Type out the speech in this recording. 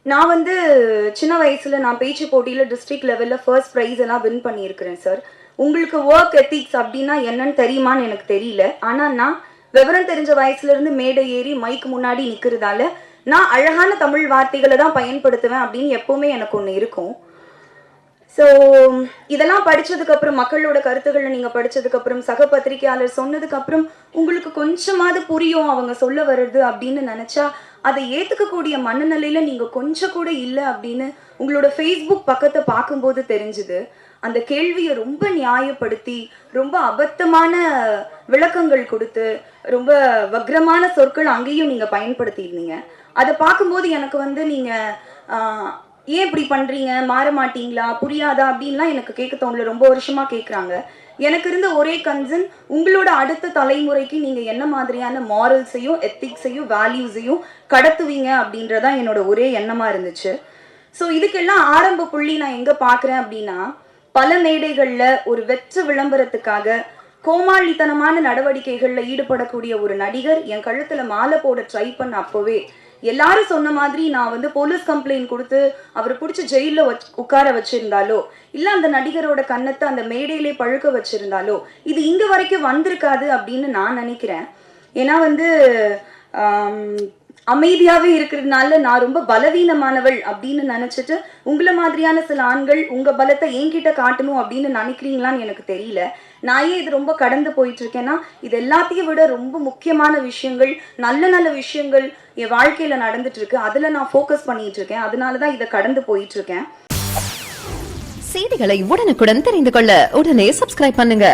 நான் வந்து சின்ன வயசுல நான் பேச்சு போட்டியில டிஸ்ட்ரிக்ட் லெவல்ல ஃபர்ஸ்ட் பிரைஸ் எல்லாம் வின் பண்ணியிருக்கிறேன் சார். உங்களுக்கு ஒர்க் எத்திக்ஸ் அப்படின்னா என்னன்னு தெரியுமான்னு எனக்கு தெரியல. ஆனா நான் விவரம் தெரிஞ்ச வயசுல இருந்து மேடை ஏறி மைக்கு முன்னாடி நிக்கிறதால நான் அழகான தமிழ் வார்த்தைகளை தான் பயன்படுத்துவேன் அப்படின்னு எப்பவுமே எனக்கு ஒன்று இருக்கும். ஸோ இதெல்லாம் படிச்சதுக்கு அப்புறம் மக்களோட கருத்துக்களை நீங்க படிச்சதுக்கு அப்புறம் சக பத்திரிகையாளர் சொன்னதுக்கு அப்புறம் உங்களுக்கு கொஞ்சமாவது புரியும் அவங்க சொல்ல வருது அப்படின்னு நினைச்சா அதை ஏத்துக்கக்கூடிய மனநிலையில நீங்க கொஞ்சம் கூட இல்லை அப்படின்னு உங்களோட ஃபேஸ்புக் பக்கத்தை பார்க்கும்போது தெரிஞ்சுது. அந்த கேள்வியை ரொம்ப நியாயப்படுத்தி ரொம்ப அபத்தமான விளக்கங்கள் கொடுத்து ரொம்ப வக்ரமான சொற்கள் அங்கேயும் நீங்க பயன்படுத்தியிருந்தீங்க. அதை பார்க்கும்போது எனக்கு வந்து நீங்க ஏன் இப்படி பண்றீங்க, மாற மாட்டீங்களா, புரியாதா அப்படின்லாம் எனக்கு கேட்க தோணல. ரொம்ப வருஷமா கேட்குறாங்க. எனக்கு இருந்த ஒரே கன்சர்ன் உங்களோட அடுத்த தலைமுறைக்கு நீங்க என்ன மாதிரியான மாரல்ஸையும் எத்திக்ஸையும் வேல்யூஸையும் கடத்துவீங்க அப்படின்றதான் என்னோட ஒரே எண்ணமா இருந்துச்சு. ஸோ இதுக்கெல்லாம் ஆரம்ப புள்ளி நான் எங்க பாக்குறேன் அப்படின்னா, பல மேடைகள்ல ஒரு வெற்று விளம்பரத்துக்காக கோமாளித்தனமான நடவடிக்கைகள்ல ஈடுபடக்கூடிய ஒரு நடிகர் என் கழுத்துல மாலை போட ட்ரை பண்ண அப்பவே எல்லாரும் சொன்ன மாதிரி நான் வந்து போலீஸ் கம்ப்ளைண்ட் கொடுத்து அவரை பிடிச்சி ஜெயில உட்கார வச்சிருந்தாலோ இல்ல அந்த நடிகரோட கன்னத்தை அந்த மேடையிலே பழுக்க வச்சிருந்தாலோ இது இங்க வரைக்கும் வந்திருக்காது அப்படின்னு நான் நினைக்கிறேன். ஏன்னா வந்து அமைதியாவே இருக்கிறதுனால நான் ரொம்ப பலவீனமானவள் அப்படின்னு நினைச்சிட்டு உங்களை மாதிரியான சில ஆண்கள் உங்க பலத்தை என்கிட்ட காட்டணும் அப்படின்னு நினைக்கிறீங்களான்னு எனக்கு தெரியல. நான் ஏன் இது ரொம்ப கடந்து போயிட்டு இருக்கேன்னா, இது எல்லாத்தையும் விட ரொம்ப முக்கியமான விஷயங்கள், நல்ல நல்ல விஷயங்கள் என் வாழ்க்கையில நடந்துட்டு இருக்கு. அதுல நான் ஃபோக்கஸ் பண்ணிட்டு இருக்கேன். அதனாலதான் இதை கடந்து போயிட்டு இருக்கேன். செய்திகளை உடனுக்குடன் தெரிந்து கொள்ள உடனே சப்ஸ்கிரைப் பண்ணுங்க.